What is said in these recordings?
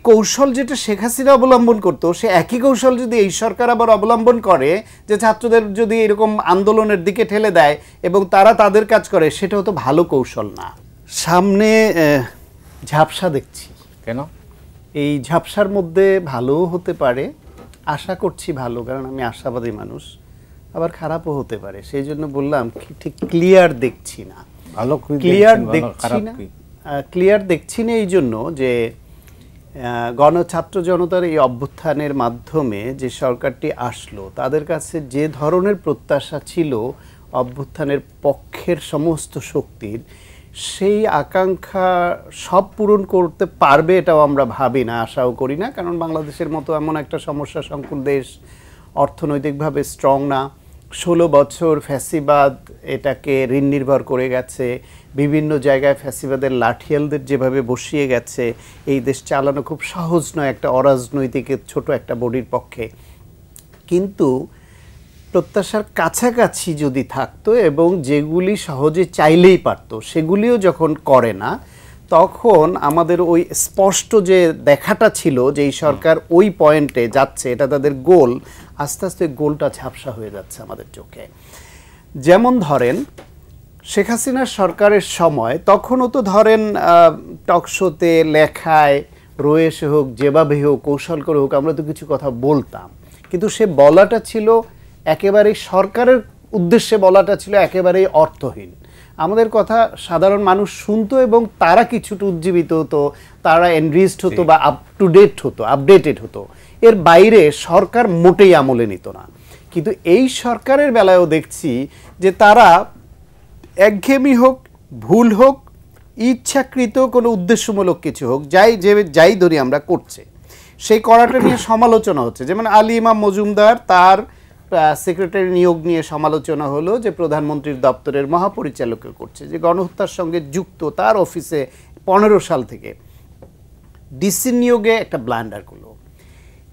কৌশল যেটা শেখ হাসিনা অবলম্বন করতো, সে একই কৌশল যদি এই সরকার আবার অবলম্বন করে, যে ছাত্রদের যদি এরকম আন্দোলনের দিকে ঠেলে দেয় এবং তারা তাদের কাজ করে, সেটাও তো ভালো কৌশল না। সামনে ঝাপসা দেখছি। কেন? এই ঝাপসার মধ্যে ভালোও হতে পারে, আশা করছি ভালো, কারণ আমি আশাবাদী মানুষ, আবার খারাপও হতে পারে। সেই জন্য বললাম ঠিক ক্লিয়ার দেখছি না। ভালো ক্লিয়ার দেখছি না এই জন্য যে ছাত্র জনতার এই অভ্যুত্থানের মাধ্যমে যে সরকারটি আসলো, তাদের কাছে যে ধরনের প্রত্যাশা ছিল অভ্যুত্থানের পক্ষের সমস্ত শক্তির, সেই আকাঙ্ক্ষা সব পূরণ করতে পারবে এটাও আমরা ভাবি না, আশাও করি না। কারণ বাংলাদেশের মতো এমন একটা সমস্যা সংকুল দেশ, অর্থনৈতিকভাবে স্ট্রং না, 16 বছর ফ্যাসিবাদ এটাকে ঋণ নির্ভর করে গেছে, বিভিন্ন জায়গায় ফ্যাসিবাদের লাঠিয়ালদের যেভাবে বসিয়ে গেছে, এই দেশ চালানো খুব সহজ নয় একটা অরাজনৈতিক ছোট একটা বডির পক্ষে। কিন্তু প্রত্যাশার কাছাকাছি যদি থাকতো এবং যেগুলি সহজে চাইলেই পারতো সেগুলিও যখন করে না, তখন আমাদের ওই স্পষ্ট যে দেখাটা ছিল যে এই সরকার ওই পয়েন্টে যাচ্ছে, এটা তাদের গোল, আস্তে আস্তে গোলটা ঝাপসা হয়ে যাচ্ছে আমাদের চোখে। যেমন ধরেন শেখ হাসিনার সরকারের সময়, তখনও তো ধরেন টকশোতে, লেখায়, রয়েসে হোক, যেভাবে হোক, কৌশল করে হোক, আমরা তো কিছু কথা বলতাম, কিন্তু সে বলাটা ছিল একেবারেই সরকারের উদ্দেশ্যে বলাটা ছিল একেবারেই অর্থহীন। আমাদের কথা সাধারণ মানুষ শুনতো এবং তারা কিছুটা উজ্জীবিত হতো, তারা এনরিচড হতো বা আপডেটেড হতো। এর বাইরে সরকার মোটেই আমলে নিত না। কিন্তু এই সরকারের বেলায়ও দেখছি যে তারা একঘেয়েমি হোক, ভুল হোক, ইচ্ছাকৃত কোনো উদ্দেশ্যমূলক কিছু হোক, যাই ধরি আমরা করছে, সেই করাটা নিয়ে সমালোচনা হচ্ছে। যেমন আলী ইমাম মজুমদার, তার সেক্রেটারি নিয়োগ নিয়ে সমালোচনা হলো যে প্রধানমন্ত্রীর দপ্তরের মহাপরিচালকে করছে, যে গণহত্যার সঙ্গে যুক্ত, তার অফিসে 15 সাল থেকে ডিসি নিয়োগে একটা ব্লান্ডার করলো।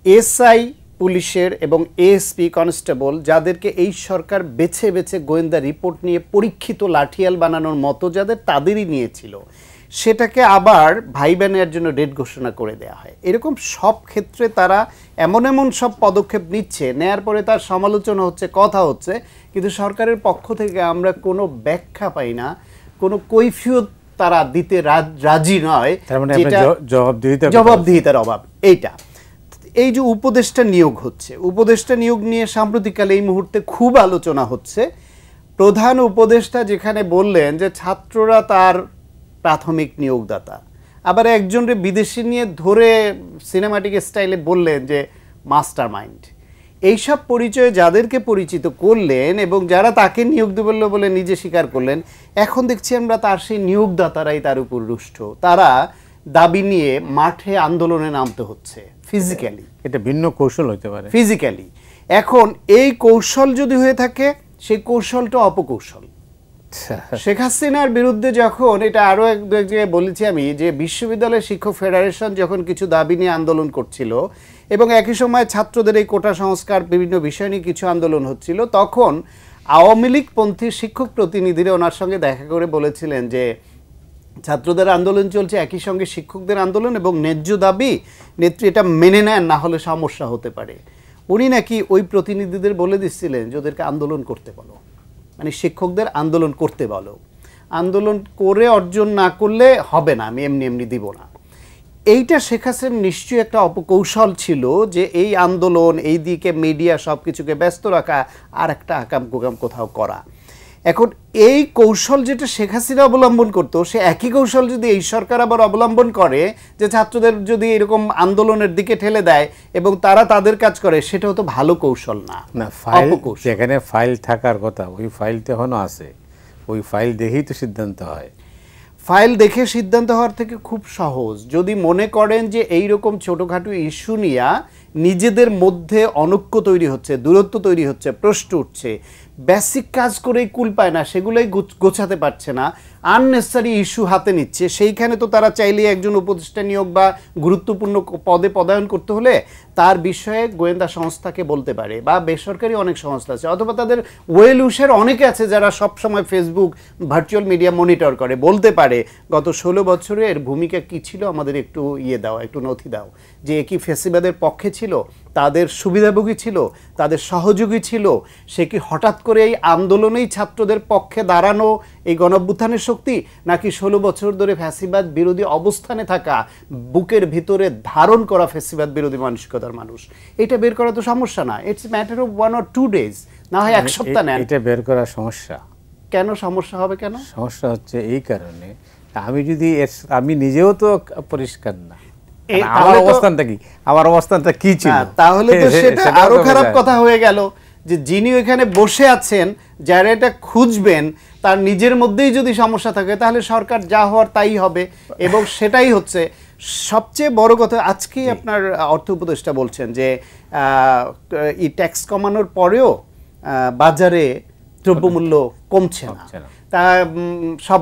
এসআই পুলিশের এবং এএসপি কনস্টেবল, যাদেরকে এই সরকার বেছে বেছে গোয়েন্দা রিপোর্ট নিয়ে পরীক্ষিত লাঠিয়াল বানানোর মতো যাদের, তাদেরই নিয়েছিল, সেটাকে আবার ভাই বোনের জন্য ডেট ঘোষণা করে দেওয়া হয়। এরকম সব ক্ষেত্রে তারা এমন সব পদক্ষেপ নিচ্ছে, নেয়ার পরে তার সমালোচনা হচ্ছে, কথা হচ্ছে, কিন্তু সরকারের পক্ষ থেকে আমরা কোনো ব্যাখ্যা পাই না, কোনো কৈফিয়ত তারা দিতে রাজি নয়। জবাবদিহিতার অভাব। এই যে উপদেষ্টা নিয়োগ হচ্ছে, উপদেষ্টা নিয়োগ নিয়ে সাম্প্রতিককালে এই মুহূর্তে খুব আলোচনা হচ্ছে। প্রধান উপদেষ্টা যেখানে বললেন যে ছাত্ররা তার প্রাথমিক নিয়োগদাতা, আবার একজনকে বিদেশি নিয়ে ধরে সিনেমাটিক স্টাইলে বললেন যে মাস্টার মাইন্ড। এইসব পরিচয়ে যাদেরকে পরিচিত করলেন এবং যারা তাকে নিয়োগ দেবেন বলে নিজে স্বীকার করলেন, এখন দেখছি আমরা তার সেই নিয়োগদাতারাই তার উপর রুষ্ট। তারা দাবি নিয়ে মাঠে আন্দোলনে নামতে হচ্ছে ফিজিক্যালি। এটা ভিন্ন কৌশল হতে পারে ফিজিক্যালি। এখন এই কৌশল যদি হয়ে থাকে, সেই কৌশলটা অপকৌশল। শেখ হাসিনার বিরুদ্ধে যখন, এটা আরও এক জায়গায় বলেছি আমি, যে বিশ্ববিদ্যালয় শিক্ষক ফেডারেশন যখন কিছু দাবি নিয়ে আন্দোলন করছিল এবং একই সময় ছাত্রদের এই কোটা সংস্কার বিভিন্ন বিষয় নিয়ে কিছু আন্দোলন হচ্ছিল, তখন আওয়ামী লীগপন্থী শিক্ষক প্রতিনিধিরা ওনার সঙ্গে দেখা করে বলেছিলেন যে ছাত্রদের আন্দোলন চলছে, একই সঙ্গে শিক্ষকদের আন্দোলন, এবং ন্যায্য দাবি নেত্রী এটা মেনে নেন, না হলে সমস্যা হতে পারে। উনি নাকি ওই প্রতিনিধিদের বলে দিচ্ছিলেন যে ওদেরকে আন্দোলন করতে বলো, মানে শিক্ষকদের আন্দোলন করতে বলো, আন্দোলন করে অর্জন না করলে হবে না, আমি এমনি দিব না। এইটা শেখ হাসিনার নিশ্চয়ই একটা অপকৌশল ছিল, যে এই আন্দোলন, এই দিকে মিডিয়া সব কিছুকে ব্যস্ত রাখা, আর একটা আকাম কুকাম কোথাও করা। এখন এই কৌশল যেটা শেখ হাসিনা অবলম্বন করতো, সে একই কৌশল যদি এই সরকার আবার অবলম্বন করে, যে ছাত্রদের যদি এরকম আন্দোলনের দিকে ঠেলে দেয় এবং তারা তাদের কাজ করে, সেটাও তো ভালো কৌশল না। যেখানে ফাইল থাকার কথা, ওই ফাইল তো এখনো আছে, ওই ফাইল দেখেই তো সিদ্ধান্ত হয়। ফাইল দেখে সিদ্ধান্ত হওয়ার থেকে খুব সহজ, যদি মনে করেন যে এই রকম ছোটোখাটো ইস্যু নিয়ে নিজেদের মধ্যে অনৈক্য তৈরি হচ্ছে, দূরত্ব তৈরি হচ্ছে, প্রশ্ন উঠছে, বেসিক কাজ করেই কুল পায় না, সেগুলোই গোছাতে পারছে না, আননেসেসারি ইস্যু হাতে নিচ্ছে। সেইখানে তো তারা চাইলে একজন উপদেষ্টা নিয়োগ বা গুরুত্বপূর্ণ পদে পদায়ন করতে হলে তার বিষয়ে গোয়েন্দা সংস্থাকে বলতে পারে, বা বেসরকারি অনেক সংস্থা আছে, অথবা তাদের ওয়েল উইশার অনেকে আছে যারা সবসময় ফেসবুক ভার্চুয়াল মিডিয়া মনিটর করে, বলতে পারে গত 16 বছরের ভূমিকা কী ছিল, আমাদের একটু দাও, একটু নথি দাও, যে কি ফেসিবাদের পক্ষে ছিল, তাদের সুবিধাভোগী ছিল, তাদের সহযোগী ছিল, সে কি হঠাৎ করে এই আন্দোলনেই ছাত্রদের পক্ষে দাঁড়ানো এই গণঅভ্যুত্থানের শক্তি, নাকি 16 বছর ধরে ফ্যাসিবাদ বিরোধী অবস্থানে থাকা, বুকের ভিতরে ধারণ করা ফ্যাসিবাদ বিরোধী মানসিকতার মানুষ? এটা বের করা তো সমস্যা না, it's matter of 1 or 2 days, না হয় 1 সপ্তাহ নেন। এটা বের করা সমস্যা কেন সমস্যা হবে? কেন সমস্যা হচ্ছে এই কারণে, আমি নিজেও তো পরিষ্কার না, আমার অবস্থানটা কি, আমার অবস্থানটা কি ছিল, তাহলে তো সেটা আরো খারাপ কথা হয়ে গেল যে যিনি ওইখানে বসে আছেন, যারা এটা খুঁজবেন, তার নিজের মধ্যেই যদি সমস্যা থাকে, তাহলে সরকার যা হওয়ার তাই হবে। এবং সেটাই হচ্ছে সবচেয়ে বড় কথা। আজকেই আপনার অর্থ উপদেষ্টা বলছেন যে এই ট্যাক্স কমানোর পরেও বাজারে দ্রব্যমূল্য কমছে না, তা সব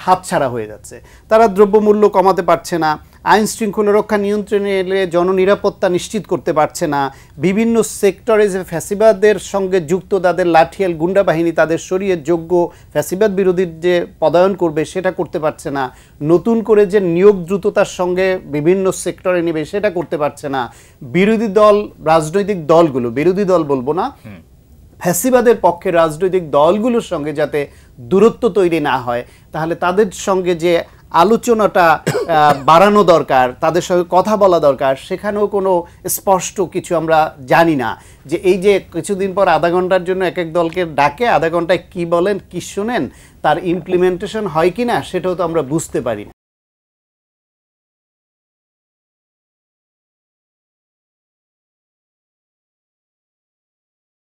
হাতছাড়া হয়ে যাচ্ছে, তারা দ্রব্যমূল্য কমাতে পারছে না, আইন শৃঙ্খলা রক্ষা নিয়ন্ত্রণে এলে জননিরাপত্তা নিশ্চিত করতে পারছে না, বিভিন্ন সেক্টরে যে ফ্যাসিবাদের সঙ্গে যুক্ত তাদের লাঠিয়াল গুন্ডা বাহিনী তাদের সরিয়ে যোগ্য ফ্যাসিবাদ বিরোধীর যে পদায়ন করবে সেটা করতে পারছে না, নতুন করে যে নিয়োগ দ্রুততার সঙ্গে বিভিন্ন সেক্টরে নেবে সেটা করতে পারছে না, বিরোধী দল, রাজনৈতিক দলগুলো, বিরোধী দল বলবো না, ফ্যাসিবাদের পক্ষে রাজনৈতিক দলগুলোর সঙ্গে যাতে দূরত্ব তৈরি না হয়, তাহলে তাদের সঙ্গে যে আলোচনাটা বাড়ানো দরকার, তাদের সঙ্গে কথা বলা দরকার, সেখানেও কোনো স্পষ্ট কিছু আমরা জানি না। যে এই যে কিছুদিন পর আধা ঘন্টার জন্য এক এক দলকে ডাকে, আধা ঘন্টায় কি বলেন কি শোনেন, তার ইমপ্লিমেন্টেশন হয় কি না সেটাও তো আমরা বুঝতে পারি না।